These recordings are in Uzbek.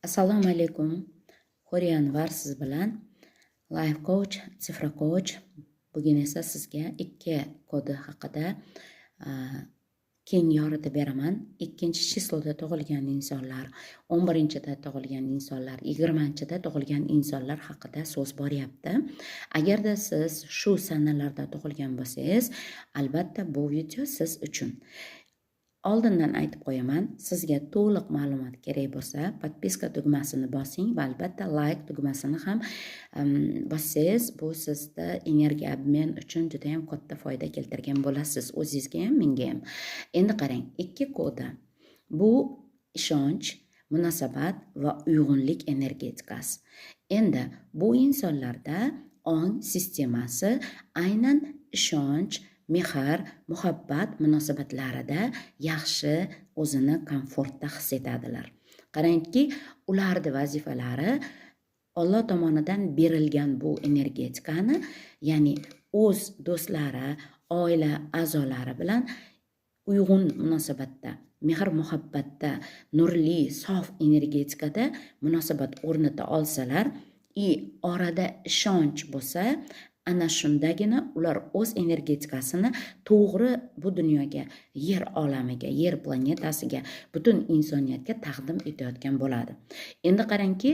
Assalomu alaykum. Huriyan var siz bilan Life Coach, Cifra Coach. Bugun esa sizga 2 kodi haqida keng yoritib beraman. 2-chisloda tug'ilgan insonlar, 11-da tug'ilgan insonlar, 20-da tug'ilgan insonlar haqida so'z boryapti. Agarda siz shu sanalarda tug'ilgan bo'lsangiz, albatta bu video siz uchun. Oldindan aytib qo'yaman, sizga to'liq ma'lumot kerak bo'lsa, podpiska tugmasini bosing va albatta like tugmasini ham bossangiz, bu sizda energiya obmen uchun juda ham katta foyda keltirgan bo'lasiz, o'zingizga ham, menga ham. Endi qarang, 2 koda. Bu ishonch, munosabat va uyg'unlik energetikasi. Endi bu insonlarda ong sistemasi aynan ishonch, mehr, muhabbat munosabatlarida yaxshi o'zini komfortda his etadilar. Qarangki, ularning vazifalari Alloh tomonidan berilgan bu energetikani, ya'ni o'z do'stlari, oila a'zolari bilan uyg'un munosabatda, mehr muhabbatda, nurli, sof energetikada munosabat o'rnata olsalar, orada ishonch bo'lsa, ana shundagina ular o'z energetikasini to'g'ri bu dunyoga, yer olamiga, yer planetasiga, butun insoniyatga taqdim etayotgan bo'ladi. Endi qarangki,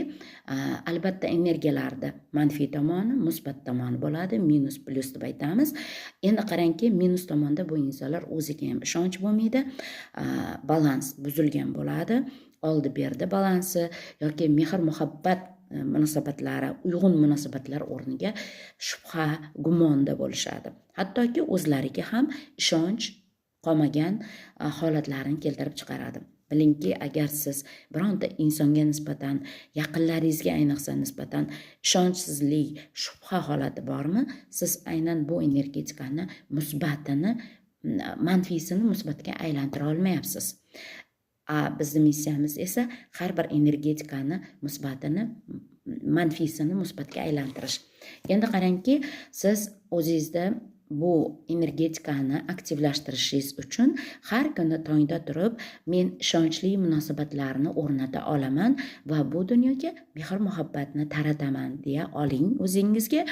albatta energiyalarda manfiy tomoni, musbat tomoni bo'ladi, minus, plus deb aytamiz. Endi qarangki, minus tomonda bu insonlar o'ziga ham ishonch bo'lmaydi, balans buzilgan bo'ladi, oldi-berdi balansi yoki mehr muhabbat munosabatlari, uyg'un munosabatlar o'rniga shubha, gumonda bo'lishadi. Hattoki o'zlariga ham ishonch qolmagan holatlarni keltirib chiqaradi. Bilingki, agar siz bironta insonga nisbatan, yaqinlaringizga ayniqsa nisbatan ishonchsizlik, shubha holati bormi, siz aynan bu energetikani musbatini, manfiysini musbatga aylantira olmayapsiz. Bizning missiyamiz esa har bir energetikani musbatini, manfiysini musbatga aylantirish. Endi qarangki, siz o'zingizda bu energetikani aktivlashtirishingiz uchun har kuni tongda turib, men ishonchli munosabatlarni o'rnata olaman va bu dunyoga mehr muhabbatni tarataman deya oling o'zingizga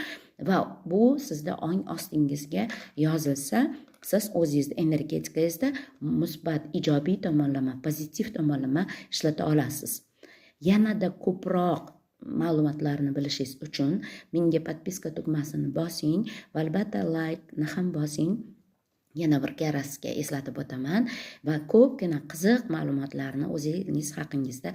va bu sizda ong ostingizga yozilsa, siz o'zingizda energetikangizda musbat, ijobiy tomonlama, pozitiv tomonlama ishlata olasiz. Yanada ko'proq ma'lumotlarni bilishingiz uchun menga podpiska tugmasini bosing va albatta like ni ham bosing. Yana bir karra sizga eslatib o'taman va ko'pgina qiziq ma'lumotlarni o'zingiz haqingizda